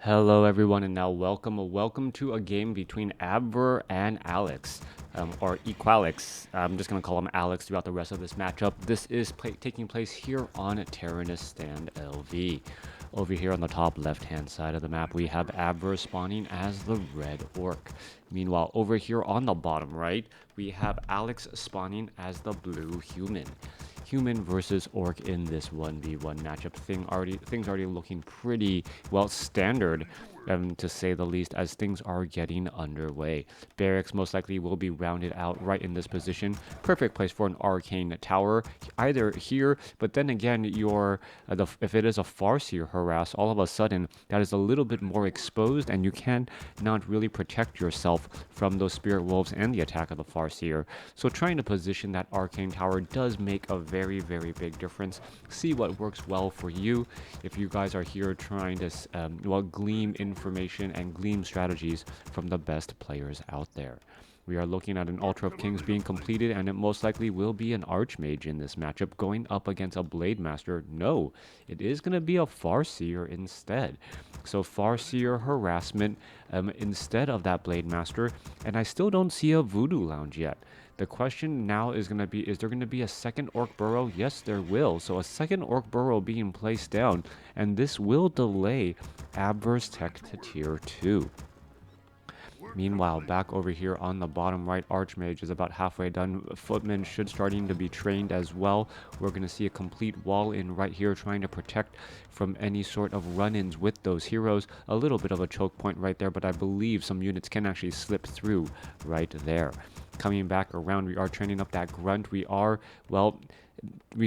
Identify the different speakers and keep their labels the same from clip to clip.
Speaker 1: Hello everyone, and now welcome to a game between Abver and Alex, or Equalix. I'm just gonna call him Alex throughout the rest of this matchup. This is taking place here on Terranistan LV. Over here on the top left-hand side of the map, we have Abver spawning as the red orc. Meanwhile, over here on the bottom right, we have Alex spawning as the blue human. Human versus orc in this 1v1 matchup. Things already looking pretty well standard, to say the least, as things are getting underway. Barracks most likely will be rounded out right in this position. Perfect place for an arcane tower, either here, but then again, if it is a Farseer harass, all of a sudden that is a little bit more exposed, and you can not really protect yourself from those spirit wolves and the attack of the Farseer. So trying to position that arcane tower does make a very big difference. See what works well for you. If you guys are here trying to glean information and glean strategies from the best players out there. We are looking at an Ultra of Kings being completed, and it most likely will be an Archmage in this matchup going up against a Blade Master. No, it is going to be a Farseer instead. So Farseer harassment instead of that Blade Master, and I still don't see a Voodoo Lounge yet. The question now is going to be, is there going to be a second Orc Burrow? Yes, there will. So a second Orc Burrow being placed down, and this will delay Abver's tech to tier 2. Meanwhile, back over here on the bottom right, Archmage is about halfway done. Footmen should starting to be trained as well. We're going to see a complete wall in right here, trying to protect from any sort of run-ins with those heroes. A little bit of a choke point right there, but I believe some units can actually slip through right there. Coming back around, we are training up that grunt. We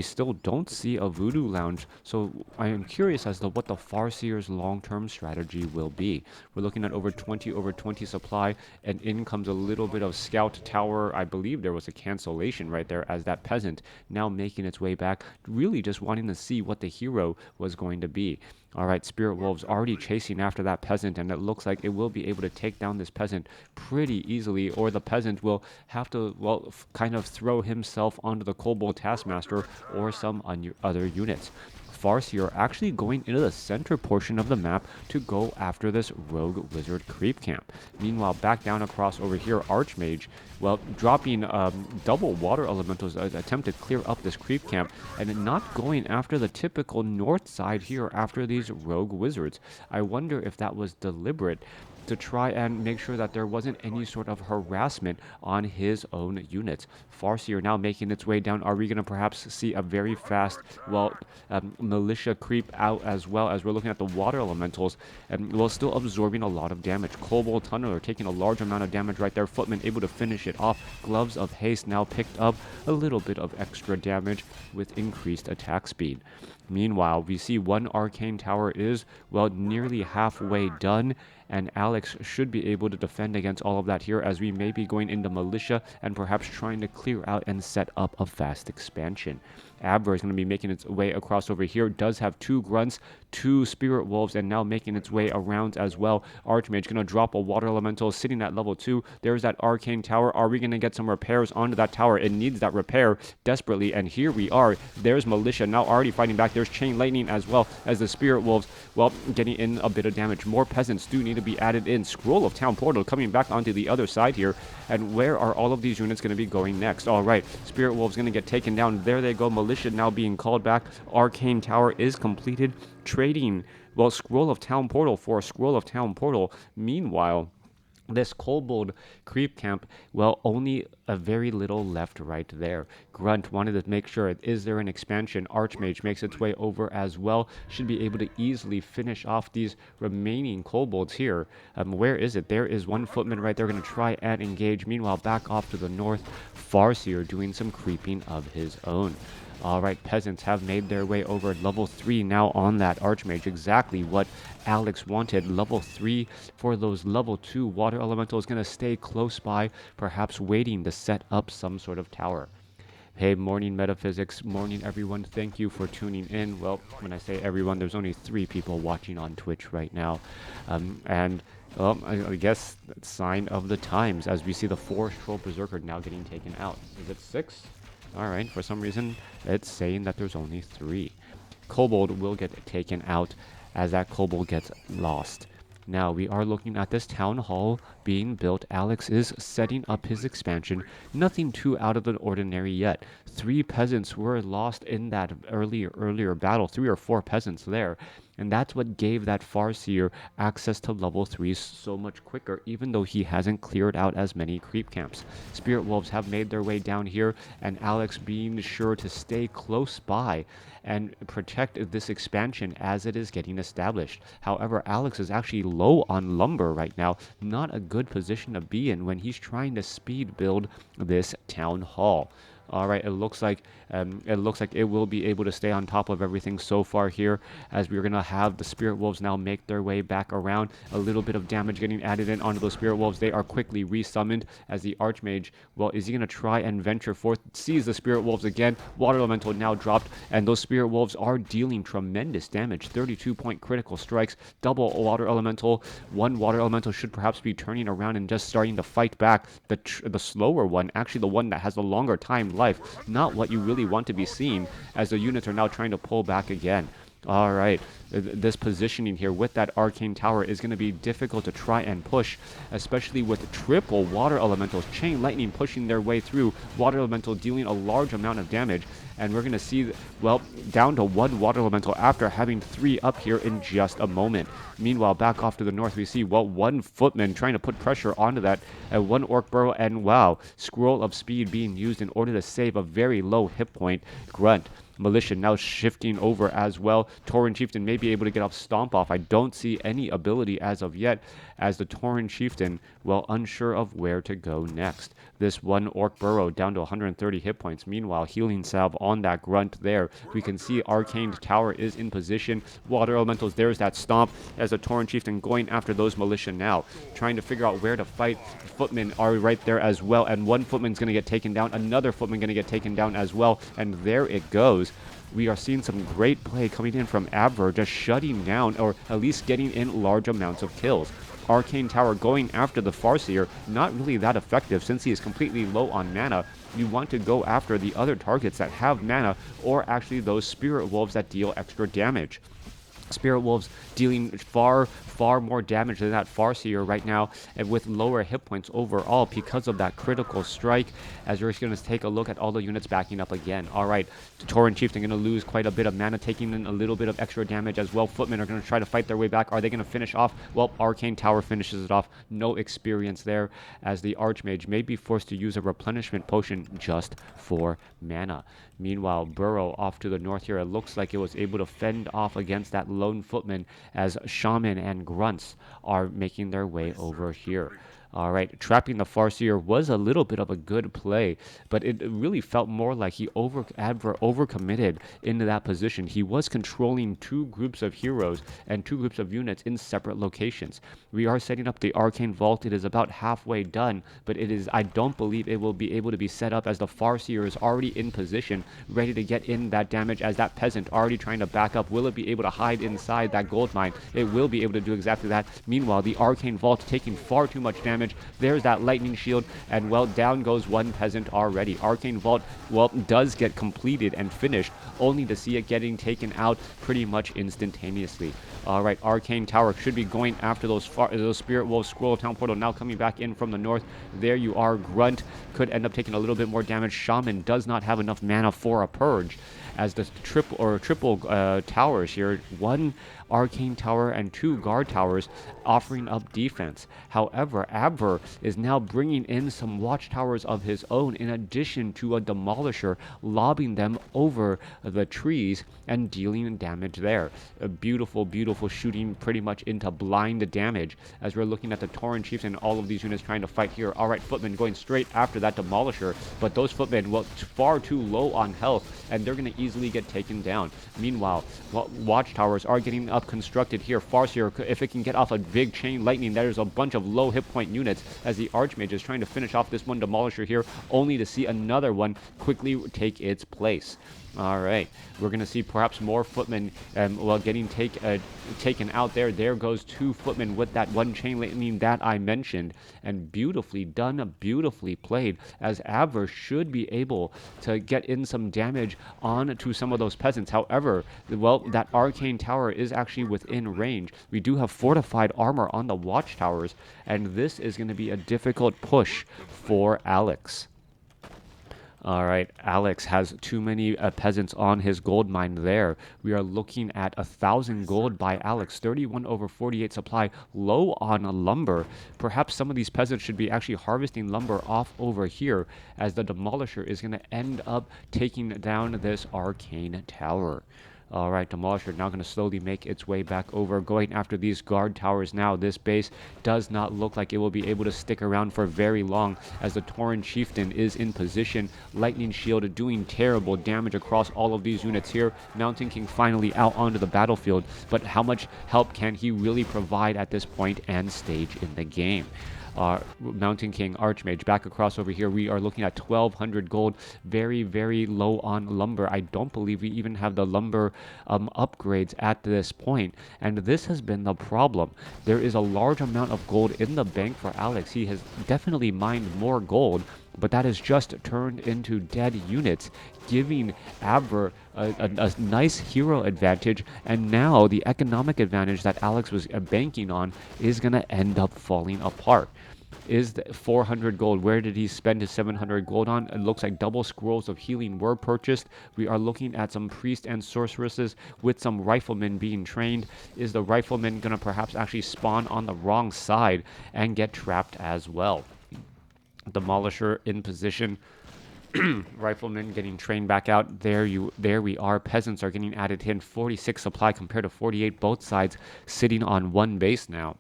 Speaker 1: still don't see a Voodoo Lounge, so I am curious as to what the Farseer's long-term strategy will be. We're looking at over 20 supply, and in comes a little bit of Scout Tower. I believe there was a cancellation right there as that peasant now making its way back, really just wanting to see what the hero was going to be. Alright, Spirit Wolves already chasing after that peasant, and it looks like it will be able to take down this peasant pretty easily, or the peasant will have to, kind of throw himself onto the Kobold Taskmaster or some other units. Farseer actually going into the center portion of the map to go after this rogue wizard creep camp. Meanwhile, back down across over here, Archmage, dropping double water elementals attempt to clear up this creep camp, and not going after the typical north side here after these rogue wizards. I wonder if that was deliberate to try and make sure that there wasn't any sort of harassment on his own units. Farseer now making its way down. Are we going to perhaps see a very fast, militia creep out, as well as we're looking at the water elementals, and still absorbing a lot of damage. Kobold Tunneler taking a large amount of damage right there. Footman able to finish it off. Gloves of Haste now picked up a little bit of extra damage with increased attack speed. Meanwhile, we see one arcane tower is, nearly halfway done, and Alex should be able to defend against all of that here, as we may be going into militia and perhaps trying to clear out and set up a fast expansion. Abver is going to be making its way across over here. Does have 2 grunts, 2 spirit wolves, and now making its way around as well. Archmage going to drop a water elemental sitting at level 2. There's that arcane tower. Are we going to get some repairs onto that tower? It needs that repair desperately, and here we are. There's militia now already fighting back. There's chain lightning as well as the spirit wolves, getting in a bit of damage. More peasants do need to be added in. Scroll of Town Portal coming back onto the other side here, and where are all of these units going to be going next? All right, spirit wolves going to get taken down. There they go. Militia now being called back. Arcane tower is completed. Trading, Scroll of Town Portal for a Scroll of Town Portal. Meanwhile, this Kobold creep camp, only a very little left right there. Grunt wanted to make sure, is there an expansion? Archmage makes its way over as well. Should be able to easily finish off these remaining kobolds here. Where is it? There is one footman right there going to try and engage. Meanwhile, back off to the north, Farseer doing some creeping of his own. Alright, peasants have made their way over. Level 3 now on that Archmage. Exactly what Alex wanted. Level 3 for those level 2 water elementals, going to stay close by, perhaps waiting to set up some sort of tower. Hey, morning Metaphysics, morning everyone. Thank you for tuning in. When I say everyone, there's only 3 people watching on Twitch right now. I guess that's sign of the times, as we see the 4 Troll Berserker now getting taken out. Is it 6? Alright, for some reason, it's saying that there's only 3. Kobold will get taken out as that Kobold gets lost. Now we are looking at this town hall being built. Alex is setting up his expansion. Nothing too out of the ordinary yet. 3 peasants were lost in that earlier battle. 3 or 4 peasants there. And that's what gave that Farseer access to level 3 so much quicker, even though he hasn't cleared out as many creep camps. Spirit Wolves have made their way down here, and Alex being sure to stay close by and protect this expansion as it is getting established. However, Alex is actually low on lumber right now. Not a good position to be in when he's trying to speed build this town hall. All right, it looks like it will be able to stay on top of everything so far here, as we're gonna have the Spirit Wolves now make their way back around. A little bit of damage getting added in onto those Spirit Wolves. They are quickly resummoned as the Archmage, well, is he gonna try and venture forth? Sees the Spirit Wolves again. Water Elemental now dropped, and those Spirit Wolves are dealing tremendous damage. 32-point critical strikes, double Water Elemental. One Water Elemental should perhaps be turning around and just starting to fight back. The slower one, actually the one that has the longer time life, not what you really want to be seeing, as the units are now trying to pull back again. All right, this positioning here with that arcane tower is going to be difficult to try and push, especially with triple water elementals. Chain lightning pushing their way through, water elemental dealing a large amount of damage, and we're going to see, well, down to 1 water elemental after having 3 up here in just a moment. Meanwhile, back off to the north, we see, well, 1 footman trying to put pressure onto that, 1 orc burrow, and wow, scroll of speed being used in order to save a very low hit point grunt. Militia now shifting over as well. Tauren Chieftain may be able to get off Stomp Off. I don't see any ability as of yet, as the Tauren Chieftain, well, unsure of where to go next. This 1 Orc Burrow down to 130 hit points. Meanwhile, Healing Salve on that grunt there. We can see Arcane Tower is in position. Water Elementals, there's that Stomp, as the Tauren Chieftain going after those Militia now. Trying to figure out where to fight. Footmen are right there as well, and 1 Footman's going to get taken down. Another Footman going to get taken down as well, and there it goes. We are seeing some great play coming in from Abver, just shutting down, or at least getting in large amounts of kills. Arcane Tower going after the Farseer, not really that effective since he is completely low on mana. You want to go after the other targets that have mana, or actually those Spirit Wolves that deal extra damage. Spirit Wolves dealing far more damage than that Farseer right now, and with lower hit points overall because of that critical strike, as we're going to take a look at all the units backing up again. All right, Tauren Chieftain going to lose quite a bit of mana, taking in a little bit of extra damage as well. Footmen are going to try to fight their way back. Are they going to finish off? Well, Arcane Tower finishes it off. No experience there, as the Archmage may be forced to use a replenishment potion just for mana. Meanwhile, Burrow off to the north here, it looks like it was able to fend off against that lone footman, as Shaman and Grunts are making their way over here. All right, trapping the Farseer was a little bit of a good play, but it really felt more like Abver overcommitted into that position. He was controlling 2 groups of heroes and 2 groups of units in separate locations. We are setting up the Arcane Vault. It is about halfway done, but I don't believe it will be able to be set up, as the Farseer is already in position, ready to get in that damage, as that peasant already trying to back up. Will it be able to hide inside that gold mine? It will be able to do exactly that. Meanwhile, the Arcane Vault taking far too much damage. There's that lightning shield, and well, down goes 1 peasant already. Arcane Vault, well, does get completed and finished, only to see it getting taken out pretty much instantaneously. All right, Arcane Tower should be going after those Spirit Wolves. Scroll Town Portal now coming back in from the north. There you are. Grunt could end up taking a little bit more damage. Shaman does not have enough mana for a purge, as the triple towers here, 1 Arcane Tower and 2 Guard Towers offering up defense. However, Abver is now bringing in some watchtowers of his own, in addition to a Demolisher, lobbing them over the trees and dealing damage there. A beautiful shooting pretty much into blind damage, as we're looking at the Tauren Chiefs and all of these units trying to fight here. All right, Footmen going straight after that Demolisher, but those Footmen, well, far too low on health, and they're going to easily get taken down. Meanwhile, watchtowers are getting up constructed here. Farseer, if it can get off a big chain lightning, there's a bunch of low hit point units, as the Archmage is trying to finish off this 1 Demolisher here, only to see another one quickly take its place. All right, we're going to see perhaps more footmen, well, getting taken out there. There goes 2 footmen with that 1 chain lightning that I mentioned, and beautifully done, beautifully played, as Abver should be able to get in some damage onto some of those peasants. However, well, that arcane tower is actually within range. We do have fortified armor on the watchtowers, and this is going to be a difficult push for Alex. All right, Alex has too many peasants on his gold mine there. We are looking at 1,000 gold by Alex, 31 over 48 supply, low on lumber. Perhaps some of these peasants should be actually harvesting lumber off over here, as the Demolisher is going to end up taking down this arcane tower. All right, Demolisher now going to slowly make its way back over, going after these guard towers now. This base does not look like it will be able to stick around for very long, as the Tauren Chieftain is in position. Lightning Shield doing terrible damage across all of these units here. Mountain King finally out onto the battlefield, but how much help can he really provide at this point and stage in the game? Mountain King Archmage back across over here. We are looking at 1,200 gold, very, very low on lumber. I don't believe we even have the lumber upgrades at this point, and this has been the problem. There is a large amount of gold in the bank for Alex. He has definitely mined more gold, but that is just turned into dead units, giving Abver a nice hero advantage, and now the economic advantage that Alex was banking on is going to end up falling apart. Is the 400 gold? Where did he spend his 700 gold on? It looks like double scrolls of healing were purchased. We are looking at some priests and sorceresses with some riflemen being trained. Is the rifleman going to perhaps actually spawn on the wrong side and get trapped as well? Demolisher in position. Riflemen getting trained back out. There we are. Peasants are getting added in. 46 supply compared to 48. Both sides sitting on 1 base now,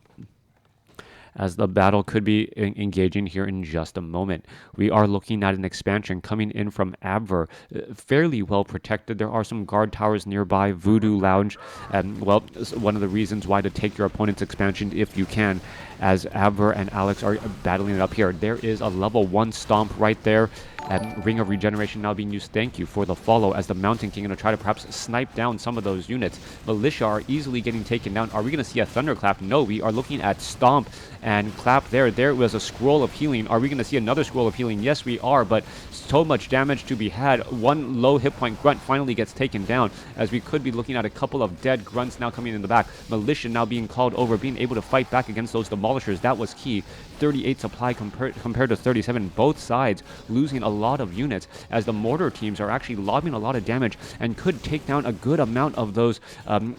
Speaker 1: as the battle could be engaging here in just a moment. We are looking at an expansion coming in from Abver, fairly well protected. There are some guard towers nearby, Voodoo Lounge, and well, one of the reasons why to take your opponent's expansion if you can, as Abver and Alex are battling it up here. There is a level 1 stomp right there, and Ring of Regeneration now being used. Thank you for the follow, as the Mountain King going to try to perhaps snipe down some of those units. Militia are easily getting taken down. Are we going to see a Thunderclap? No, we are looking at Stomp and Clap there. There was a Scroll of Healing. Are we going to see another Scroll of Healing? Yes, we are, but so much damage to be had. 1 low hit point grunt finally gets taken down, as we could be looking at a couple of dead grunts now coming in the back. Militia now being called over, being able to fight back against those Demolishers. That was key. 38 supply compared to 37. Both sides losing a lot of units, as the mortar teams are actually lobbing a lot of damage and could take down a good amount of those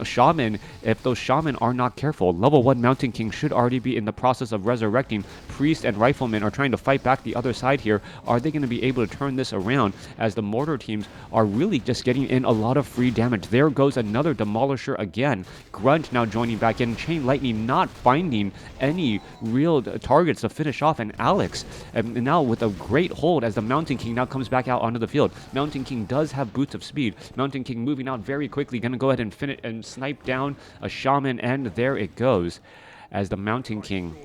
Speaker 1: shaman if those shaman are not careful. Level 1 Mountain King should already be in the process of resurrecting. Priest and riflemen are trying to fight back the other side here. Are they going to be able to turn this around, as the mortar teams are really just getting in a lot of free damage? There goes another Demolisher again. Grunt now joining back in. Chain Lightning not finding any real targets to finish off, and Alex now with a great hold, as the Mountain King now comes back out onto the field. Mountain King does have boots of speed. Mountain King moving out very quickly, gonna go ahead and finish and snipe down a shaman, and there it goes, as the Mountain King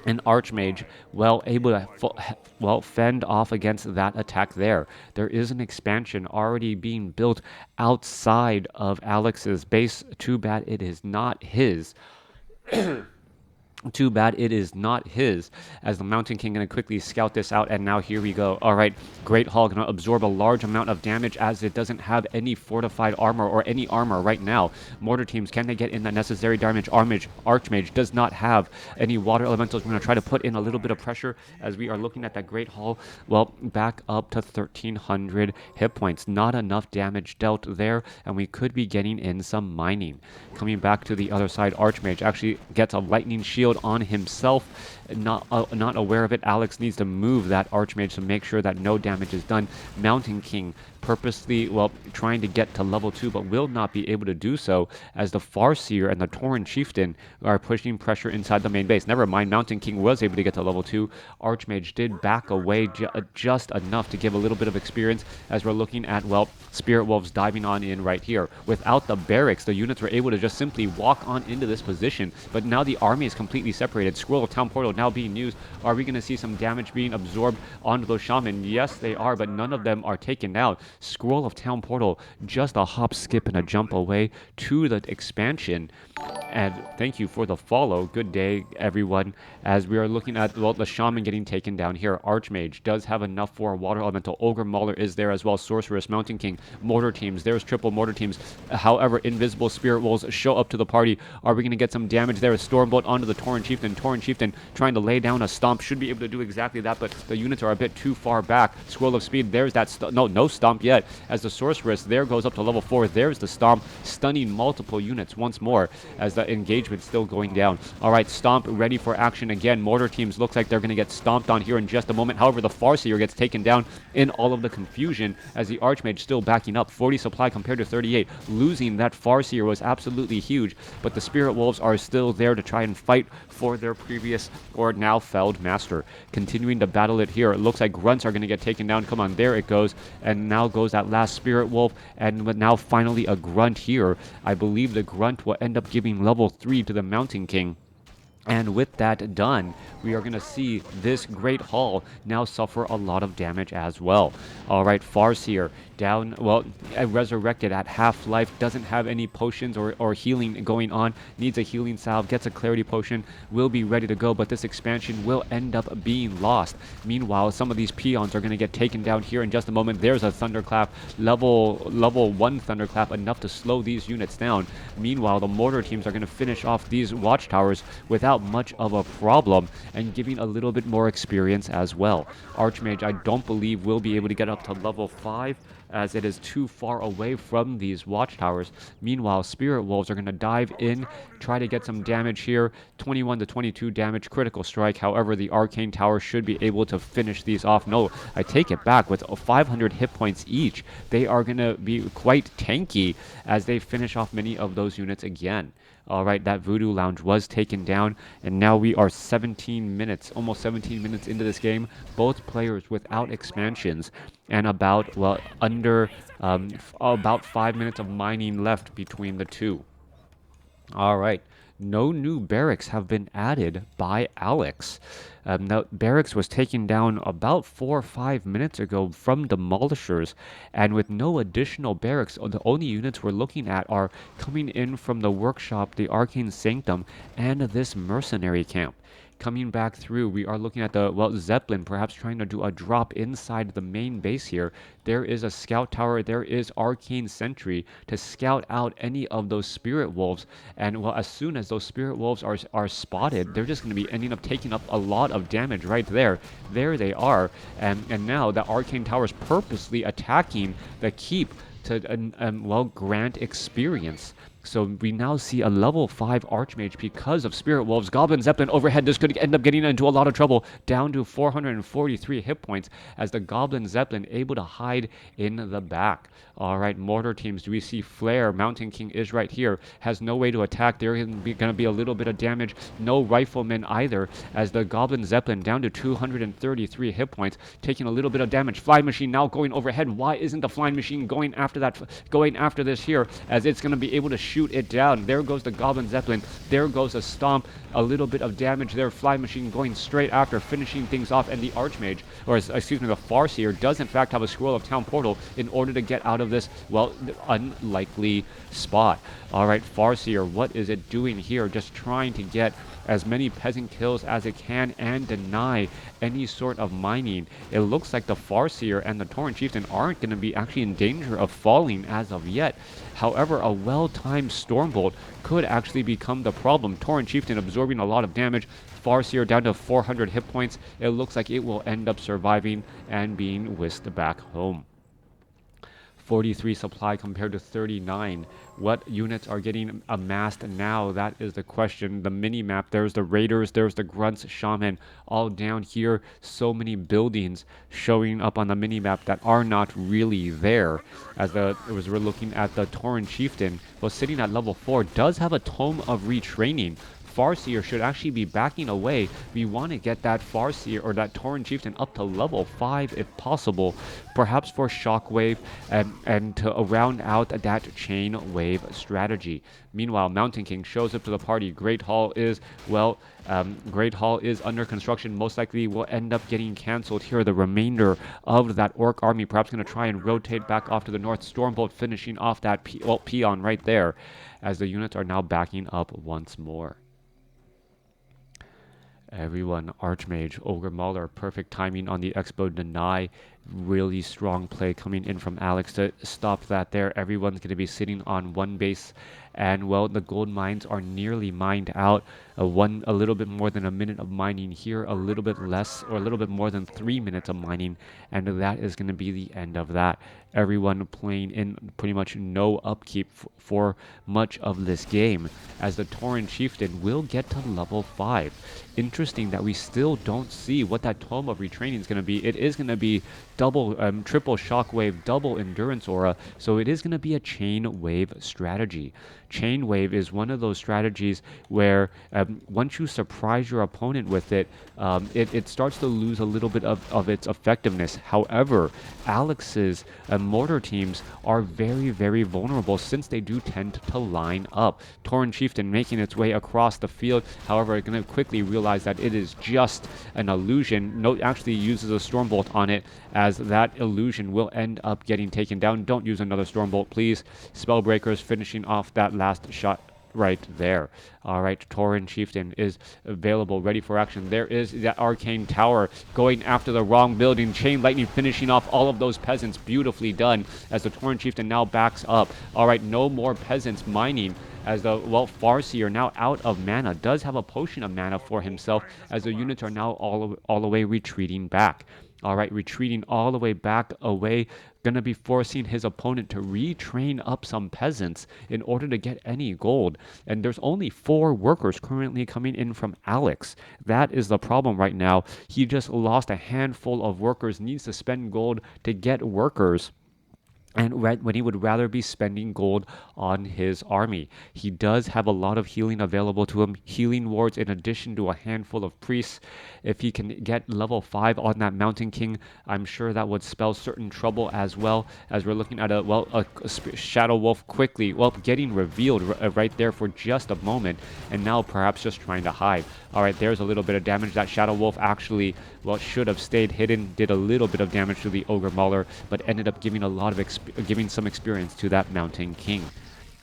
Speaker 1: and Archmage well able to fend off against that attack there. There is an expansion already being built outside of Alex's base. Too bad it is not his. Too bad it is not his, as the Mountain King going to quickly scout this out, and now here we go. All right, Great Hall going to absorb a large amount of damage, as it doesn't have any fortified armor or any armor right now. Mortar teams, can they get in the necessary damage? Archmage does not have any water elementals. We're going to try to put in a little bit of pressure, as we are looking at that Great Hall, well, back up to 1,300 hit points. Not enough damage dealt there, and we could be getting in some mining. Coming back to the other side, Archmage actually gets a lightning shield on himself, not aware of it. Alex needs to move that Archmage to make sure that no damage is done. Mountain King purposely, well, trying to get to level 2, but will not be able to do so, as the Farseer and the Tauren Chieftain are pushing pressure inside the main base. Never mind, Mountain King was able to get to level 2. Archmage did back away just enough to give a little bit of experience, as we're looking at, well, Spirit Wolves diving on in right here. Without the barracks, the units were able to just simply walk on into this position, but now the army is completely separated. Scroll of Town Portal now being used. Are we going to see some damage being absorbed onto those shaman? Yes, they are, but none of them are taken out. Scroll of Town Portal, just a hop, skip, and a jump away to the expansion. And thank you for the follow. Good day, everyone. As we are looking at, well, the Shaman getting taken down here. Archmage does have enough for a Water Elemental. Ogre Mauler is there as well. Sorceress, Mountain King, Mortar Teams. There's triple Mortar Teams. However, Invisible Spirit Wolves show up to the party. Are we going to get some damage there? Stormbolt onto the Tauren Chieftain. Tauren Chieftain trying to lay down a stomp. Should be able to do exactly that, but the units are a bit too far back. Scroll of Speed. There's that. No stomp yet. As the Sorceress there goes up to level 4. There's the stomp, stunning multiple units once more as the engagement still going down. All right, stomp ready for action again. Mortar Teams looks like they're going to get stomped on here in just a moment. However, the Farseer gets taken down in all of the confusion as the Archmage still backing up. 40 supply compared to 38. Losing that Farseer was absolutely huge, but the Spirit Wolves are still there to try and fight for their previous or now felled master. Continuing to battle it here. It looks like Grunts are going to get taken down. Come on, there it goes. And now goes that last Spirit Wolf, and now finally a Grunt here. I believe the Grunt will end up giving level 3 to the Mountain King. And with that done, we are going to see this Great Hall now suffer a lot of damage as well. All right, Farseer down, well, resurrected at half-life, doesn't have any potions or healing going on, needs a healing salve, gets a clarity potion, will be ready to go, but this expansion will end up being lost. Meanwhile, some of these peons are going to get taken down here in just a moment. There's a Thunderclap, level 1 Thunderclap, enough to slow these units down. Meanwhile, the Mortar Teams are going to finish off these watchtowers without much of a problem and giving a little bit more experience as well. Archmage, I don't believe, will be able to get up to level 5 as it is too far away from these watchtowers. Meanwhile, Spirit Wolves are going to dive in, try to get some damage here. 21 to 22 damage, critical strike. However, the Arcane Tower should be able to finish these off. No, I take it back. With 500 hit points each, they are going to be quite tanky as they finish off many of those units again. All right, that Voodoo Lounge was taken down, and now we are 17 minutes, almost 17 minutes into this game. Both players without expansions, and about, well, under about 5 minutes of mining left between the two. All right. No new barracks have been added by Alex. Now, barracks was taken down about 4 or 5 minutes ago from demolishers, and with no additional barracks, the only units we're looking at are coming in from the workshop, the Arcane Sanctum, and this mercenary camp. Coming back through, we are looking at the, well, Zeppelin perhaps trying to do a drop inside the main base here. There is a scout tower, there is Arcane Sentry to scout out any of those Spirit Wolves. And, well, as soon as those Spirit Wolves are spotted, they're just going to be ending up taking up a lot of damage right there. There they are. And now the Arcane Tower is purposely attacking the keep to, well, grant experience. So we now see a level 5 Archmage because of Spirit Wolves. Goblin Zeppelin overhead. This could end up getting into a lot of trouble. Down to 443 hit points as the Goblin Zeppelin able to hide in the back. All right, Mortar Teams. Do we see Flare? Mountain King is right here. Has no way to attack. There is going to be a little bit of damage. No Riflemen either as the Goblin Zeppelin down to 233 hit points. Taking a little bit of damage. Flying Machine now going overhead. Why isn't the Flying Machine going after that? Going after this here as it's going to be able to shoot it down. There goes the Goblin Zeppelin. There goes a stomp. A little bit of damage there. Flying Machine going straight after, finishing things off. And the Archmage, or excuse me, the Farseer does in fact have a Scroll of Town Portal in order to get out of this, well, unlikely spot. All right, Farseer, what is it doing here? Just trying to get as many peasant kills as it can and deny any sort of mining. It looks like the Farseer and the Tauren Chieftain aren't going to be actually in danger of falling as of yet. However, a well-timed Stormbolt could actually become the problem. Tauren Chieftain absorbing a lot of damage. Farseer down to 400 hit points. It looks like it will end up surviving and being whisked back home. 43 supply compared to 39. What units are getting amassed now? That is the question. The mini-map, there's the Raiders, there's the Grunts, Shaman, all down here. So many buildings showing up on the mini-map that are not really there. As we're looking at the Tauren Chieftain, well, sitting at level 4, does have a Tome of Retraining. Farseer should actually be backing away. We want to get that Farseer or that Tauren Chieftain up to level 5 if possible, perhaps for Shockwave and to round out that chain wave strategy. Meanwhile, Mountain King shows up to the party. Great Hall is, well, Great Hall is under construction. Most likely will end up getting cancelled here. The remainder of that Orc army perhaps going to try and rotate back off to the north. Stormbolt finishing off that peon right there as the units are now backing up once more. Everyone, Archmage, Ogre Mauler, perfect timing on the Expo deny. Really strong play coming in from Alex to stop that there. Everyone's going to be sitting on one base. And, well, the gold mines are nearly mined out. A little bit more than a minute of mining here, a little bit less or a little bit more than 3 minutes of mining. And that is going to be the end of that. Everyone playing in pretty much no upkeep for much of this game, as the Tauren Chieftain will get to level 5. Interesting that we still don't see what that Tome of Retraining is going to be. It is going to be triple Shockwave, double Endurance Aura, so it is going to be a Chain Wave strategy. Chain Wave is one of those strategies where once you surprise your opponent with it, it starts to lose a little bit of its effectiveness. However, Alex's mortar teams are very, very vulnerable since they do tend to line up. Tauren Chieftain making its way across the field, however, it's going to quickly realize that it is just an illusion. Note actually uses a Stormbolt on it, as that illusion will end up getting taken down. Don't use another Stormbolt, please. Spellbreakers finishing off that last shot right there. All right, Tauren Chieftain is available, ready for action. There is that Arcane Tower going after the wrong building. Chain Lightning finishing off all of those peasants. Beautifully done, as the Tauren Chieftain now backs up. All right, no more peasants mining, as the, well, Farseer now out of mana. Does have a potion of mana for himself, as the units are now all the way retreating back. All right, retreating all the way back away. Going to be forcing his opponent to retrain up some peasants in order to get any gold. And there's only 4 workers currently coming in from Alex. That is the problem right now. He just lost a handful of workers, needs to spend gold to get workers. And when he would rather be spending gold on his army. He does have a lot of healing available to him. Healing wards in addition to a handful of priests. If he can get level 5 on that Mountain King, I'm sure that would spell certain trouble as well, as we're looking at a Shadow Wolf quickly, getting revealed right there for just a moment, and now perhaps just trying to hide. All right, there's a little bit of damage. That Shadow Wolf actually, should have stayed hidden, did a little bit of damage to the Ogre Mauler, but ended up giving giving some experience to that Mountain King.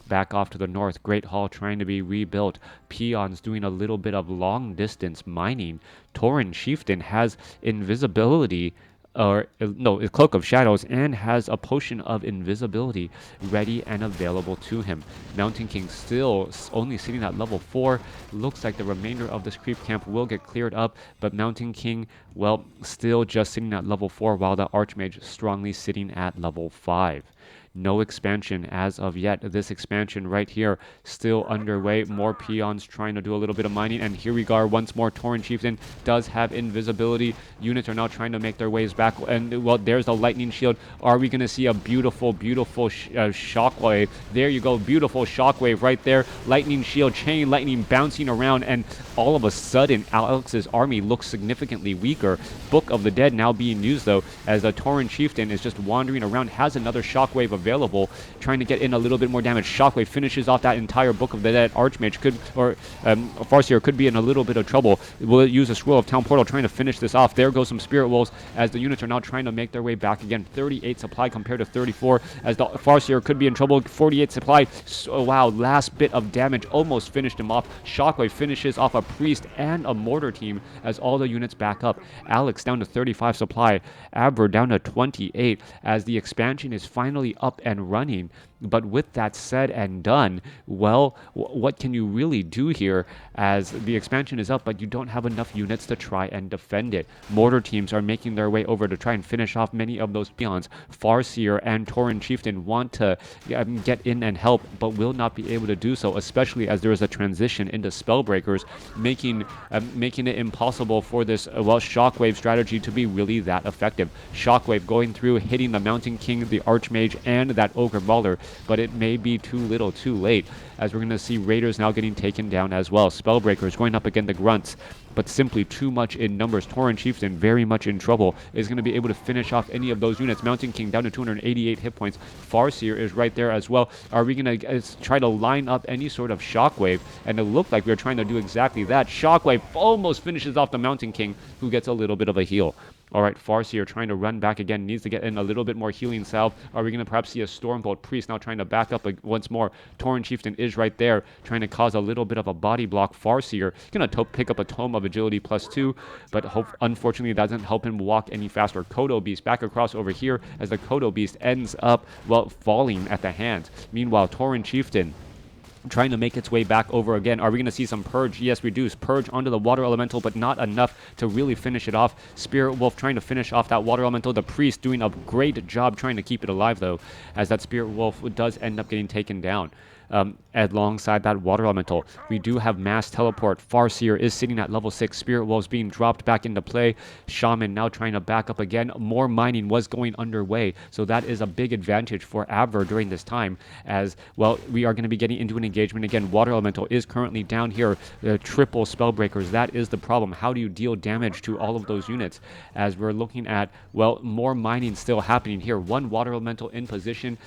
Speaker 1: Back off to the north, Great Hall trying to be rebuilt. Peons doing a little bit of long distance mining. Tauren Chieftain has invisibility, Cloak of Shadows, and has a potion of invisibility ready and available to him. Mountain King still only sitting at level 4. Looks like the remainder of this creep camp will get cleared up, but Mountain King, still just sitting at level 4, while the Archmage strongly sitting at level 5. No expansion as of yet. This expansion right here still underway. More peons trying to do a little bit of mining, and here we go once more. Tauren Chieftain does have invisibility. Units are now trying to make their ways back, and there's the lightning shield. Are we going to see a beautiful shockwave? There you go, beautiful shockwave right there. Lightning shield, chain lightning bouncing around, and all of a sudden Alex's army looks significantly weaker. Book of the Dead now being used though, as a Tauren Chieftain is just wandering around, has another shockwave available, trying to get in a little bit more damage. Shockwave finishes off that entire Book of the Dead. Archmage Farseer could be in a little bit of trouble. Will it use a Scroll of Town Portal trying to finish this off? There goes some Spirit Wolves, as the units are now trying to make their way back again. 38 supply compared to 34, as the Farseer could be in trouble. 48 supply. So, wow, last bit of damage almost finished him off. Shockwave finishes off a priest and a mortar team as all the units back up. Alex down to 35 supply. Abver down to 28, as the expansion is finally up and running. But with that said and done, what can you really do here, as the expansion is up, but you don't have enough units to try and defend it? Mortar teams are making their way over to try and finish off many of those peons. Farseer and Tauren Chieftain want to get in and help, but will not be able to do so, especially as there is a transition into Spellbreakers, making it impossible for this Shockwave strategy to be really that effective. Shockwave going through, hitting the Mountain King, the Archmage, and that Ogre Mauler, but it may be too little too late, as we're going to see Raiders now getting taken down as well. Spellbreakers going up against the Grunts, but simply too much in numbers. Tauren Chieftain very much in trouble. Is going to be able to finish off any of those units. Mountain King down to 288 hit points. Farseer is right there as well. Are we going to try to line up any sort of Shockwave? And it looked like we were trying to do exactly that. Shockwave almost finishes off the Mountain King, who gets a little bit of a heal. All right, Farseer trying to run back again. Needs to get in a little bit more healing salve. Are we going to perhaps see a Stormbolt Priest now trying to back up once more? Tauren Chieftain is right there, trying to cause a little bit of a body block. Farseer going to pick up a Tome of Agility +2, but unfortunately that doesn't help him walk any faster. Kodo Beast back across over here as the Kodo Beast ends up, well, falling at the hands. Meanwhile, Tauren Chieftain trying to make its way back over again. Are we going to see some Purge? Yes, we do. Purge onto the Water Elemental, but not enough to really finish it off. Spirit Wolf trying to finish off that Water Elemental. The Priest doing a great job trying to keep it alive, though, as that Spirit Wolf does end up getting taken down. Alongside that Water Elemental, we do have Mass Teleport. Farseer is sitting at level 6. Spirit Wolves being dropped back into play. Shaman now trying to back up again. More mining was going underway, so that is a big advantage for Abver during this time, as, well, we are going to be getting into an engagement again. Water Elemental is currently down here. Triple Spellbreakers, that is the problem. How do you deal damage to all of those units? As we're looking at, well, more mining still happening here. One Water Elemental in position.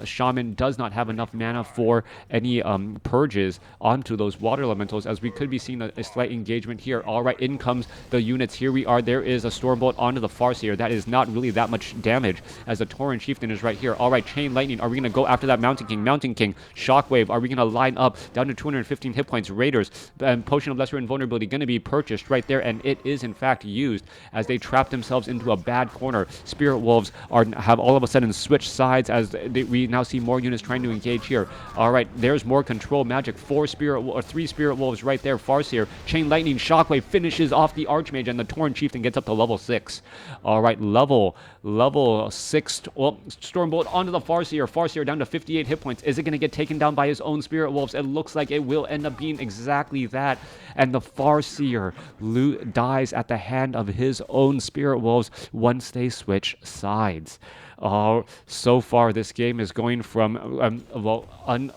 Speaker 1: Shaman does not have enough mana for any purges onto those Water Elementals, as we could be seeing a slight engagement here. All right, in comes the units. Here we are. There is a Stormbolt onto the Farseer. That is not really that much damage, as the Tauren Chieftain is right here. All right, Chain Lightning. Are we going to go after that Mountain King? Mountain King, Shockwave. Are we going to line up down to 215 hit points? Raiders, Potion of Lesser Invulnerability going to be purchased right there, and it is in fact used as they trap themselves into a bad corner. Spirit Wolves have all of a sudden switched sides, as we now see more units trying to engage here. All right, there's more control magic. 3 Spirit Wolves right there. Farseer, Chain Lightning, Shockwave finishes off the Archmage, and the Tauren Chieftain gets up to level 6. All right, level 6. Well, Stormbolt onto the Farseer. Farseer down to 58 hit points. Is it going to get taken down by his own Spirit Wolves? It looks like it will end up being exactly that. And the Farseer dies at the hand of his own Spirit Wolves once they switch sides. So far this game is going from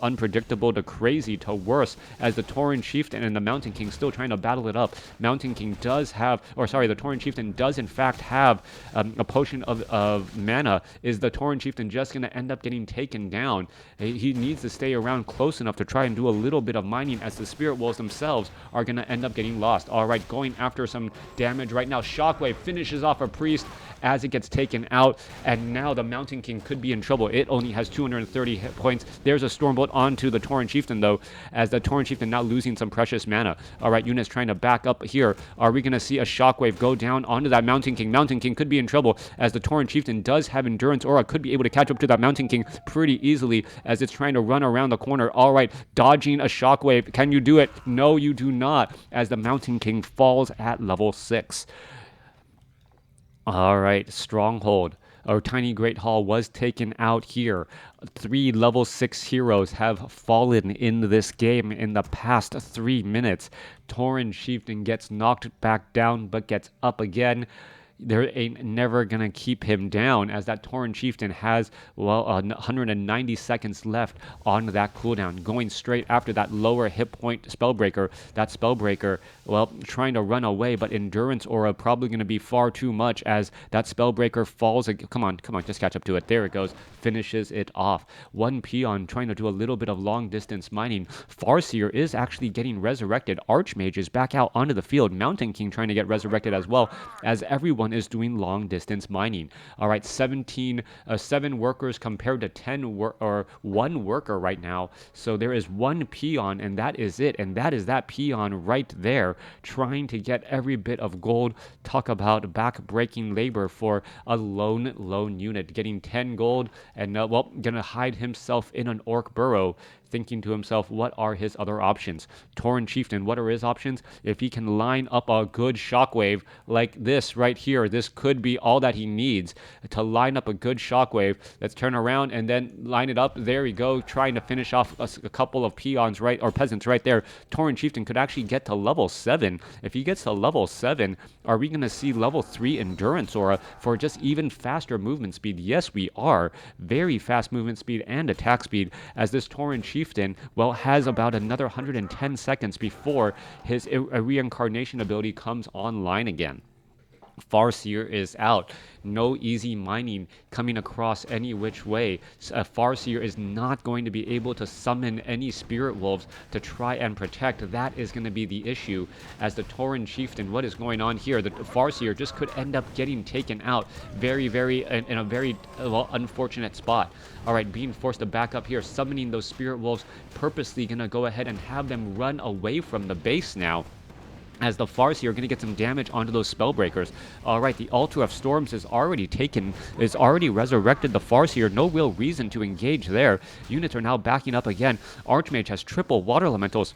Speaker 1: unpredictable to crazy to worse, as the Tauren Chieftain and the Mountain King still trying to battle it up. Mountain King does have, the Tauren Chieftain does in fact have a potion of mana. Is the Tauren Chieftain just going to end up getting taken down? He needs to stay around close enough to try and do a little bit of mining, as the Spirit Wolves themselves are going to end up getting lost. All right, going after some damage right now. Shockwave finishes off a Priest as it gets taken out, and now the Mountain King could be in trouble. It only has 230 hit points. There's a Stormbolt onto the Tauren Chieftain, though, as the Tauren Chieftain now losing some precious mana. All right, units trying to back up here. Are we going to see a Shockwave go down onto that Mountain King? Mountain King could be in trouble, as the Tauren Chieftain does have Endurance Aura, could be able to catch up to that Mountain King pretty easily, as it's trying to run around the corner. All right, dodging a Shockwave. Can you do it? No, you do not, as the Mountain King falls at level 6. All right, Stronghold. Our Tiny Great Hall was taken out here. 3 level 6 heroes have fallen in this game in the past 3 minutes. Tauren Chieftain gets knocked back down, but gets up again. There ain't never gonna keep him down, as that Tauren Chieftain has, 190 seconds left on that cooldown, going straight after that lower hit point Spellbreaker. That Spellbreaker, trying to run away, but Endurance Aura probably gonna be far too much, as that Spellbreaker falls. Come on, just catch up to it. There it goes, finishes it off. One peon trying to do a little bit of long distance mining. Farseer is actually getting resurrected. Archmage is back out onto the field. Mountain King trying to get resurrected as well, as everyone is doing long distance mining. All right, 7 workers compared to 1 worker right now. So there is 1 peon, and that is it. And that is that peon right there, trying to get every bit of gold. Talk about back-breaking labor for a lone unit, getting 10 gold, and gonna hide himself in an orc burrow. thinking to himself, what are his other options? Tauren Chieftain, what are his options? If he can line up a good shockwave like this right here, this could be all that he needs to line up a good shockwave. Let's turn around and then line it up. There we go, trying to finish off a couple of peons, right, or peasants right there. Tauren Chieftain could actually get to level 7. If he gets to level 7, are we going to see level 3 endurance aura for just even faster movement speed? Yes, we are. Very fast movement speed and attack speed, as this Tauren Chieftain, well, has about another 110 seconds before his reincarnation ability comes online again. Farseer is out. No easy mining coming across any which way. Farseer is not going to be able to summon any spirit wolves to try and protect. That is going to be the issue. As the Tauren Chieftain, what is going on here? The Farseer just could end up getting taken out in a very unfortunate spot. All right, being forced to back up here, summoning those spirit wolves, purposely going to go ahead and have them run away from the base now, as the Farseer are going to get some damage onto those Spellbreakers. Alright, the Altar of Storms is already resurrected the Farseer. No real reason to engage there. Units are now backing up again. Archmage has triple Water Elementals,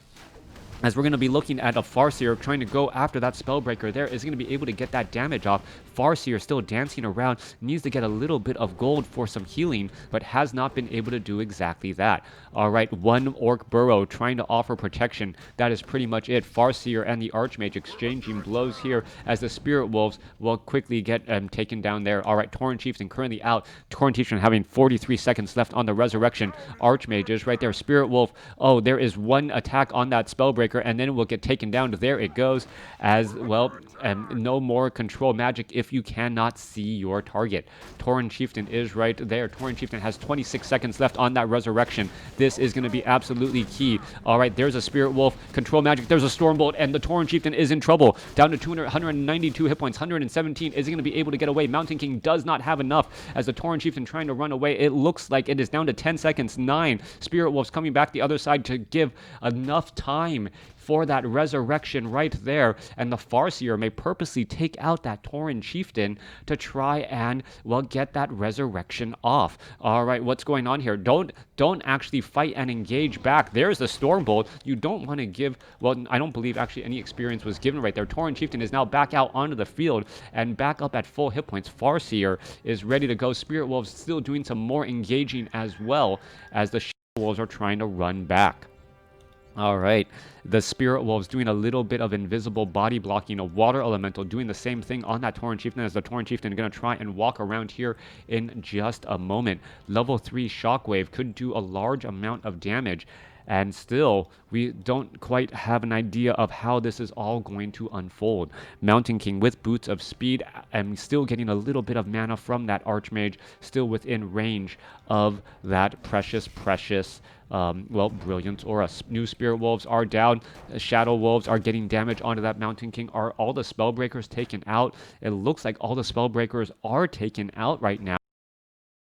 Speaker 1: as we're going to be looking at a Farseer trying to go after that Spellbreaker there, is going to be able to get that damage off. Farseer still dancing around, needs to get a little bit of gold for some healing, but has not been able to do exactly that. Alright, one Orc Burrow trying to offer protection. That is pretty much it. Farseer and the Archmage exchanging blows here, as the Spirit Wolves will quickly get taken down there. Alright, Tauren Chieftain currently out. Tauren Chieftain having 43 seconds left on the Resurrection. Archmage is right there. Spirit Wolf, oh, there is one attack on that Spellbreaker, and then it will get taken down. There it goes, as well. No more control magic if you cannot see your target. Tauren Chieftain is right there. Tauren Chieftain has 26 seconds left on that Resurrection. This is going to be absolutely key. All right, there's a Spirit Wolf. Control magic. There's a Stormbolt, and the Tauren Chieftain is in trouble. Down to 192 hit points, 117. Is he going to be able to get away? Mountain King does not have enough, as the Tauren Chieftain trying to run away. It looks like it is down to 10 seconds. 9. Spirit Wolves coming back the other side to give enough time for that Resurrection right there, and the Farseer may purposely take out that Tauren Chieftain to try and, well, get that Resurrection off. All right, what's going on here? Don't actually fight and engage back. There's the Stormbolt. You don't want to give, well, I don't believe actually any experience was given right there. Tauren Chieftain is now back out onto the field and back up at full hit points. Farseer is ready to go. Spirit Wolves still doing some more engaging as well, as the Shadow Wolves are trying to run back. All right, the Spirit Wolves doing a little bit of invisible body blocking, a Water Elemental doing the same thing on that Tauren Chieftain, as the Tauren Chieftain going to try and walk around here in just a moment. Level 3 Shockwave could do a large amount of damage, and still we don't quite have an idea of how this is all going to unfold. Mountain King with Boots of Speed, and still getting a little bit of mana from that Archmage, still within range of that precious Brilliant Aura. New Spirit Wolves are down. Shadow Wolves are getting damage onto that Mountain King. Are all the Spellbreakers taken out? It looks like all the Spellbreakers are taken out right now.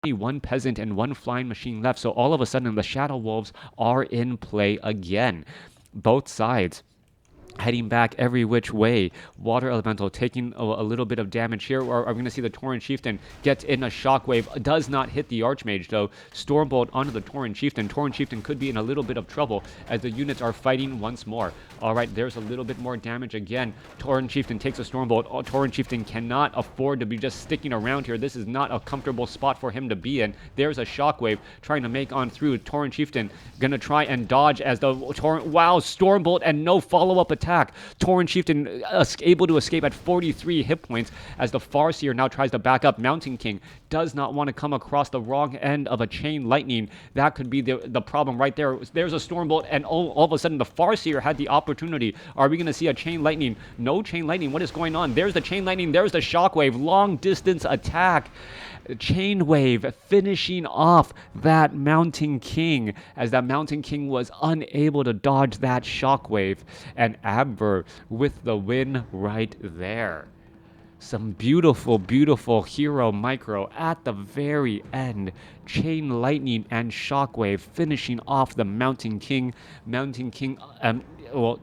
Speaker 1: Only one Peasant and one Flying Machine left, so all of a sudden the Shadow Wolves are in play again. Both sides heading back every which way. Water Elemental taking a little bit of damage here. Or are we going to see the Tauren Chieftain gets in a Shockwave? Does not hit the Archmage though. Stormbolt onto the Tauren Chieftain. Tauren Chieftain could be in a little bit of trouble as the units are fighting once more. Alright, there's a little bit more damage again. Tauren Chieftain takes a Stormbolt. Tauren Chieftain cannot afford to be just sticking around here. This is not a comfortable spot for him to be in. There's a Shockwave trying to make on through. Tauren Chieftain gonna try and dodge as the Stormbolt and no follow-up attack. Tauren Chieftain able to escape at 43 hit points, as the Farseer now tries to back up. Mountain King does not want to come across the wrong end of a Chain Lightning. That could be the problem right there. There's a Stormbolt, and all of a sudden the Farseer had the opportunity. Are we going to see a Chain Lightning? No Chain Lightning. What is going on? There's the Chain Lightning. There's the Shockwave. Long distance attack. Chain Wave finishing off that Mountain King, as that Mountain King was unable to dodge that Shockwave, and Abver with the win right there. Some beautiful hero micro at the very end. Chain Lightning and Shockwave finishing off the Mountain King. Mountain King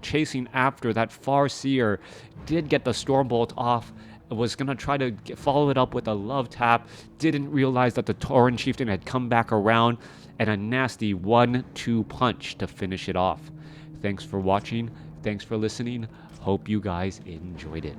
Speaker 1: chasing after that Farseer, did get the Stormbolt off, was going to try to follow it up with a love tap, didn't realize that the Tauren Chieftain had come back around, and a nasty 1-2 punch to finish it off. Thanks for watching. Thanks for listening. Hope you guys enjoyed it.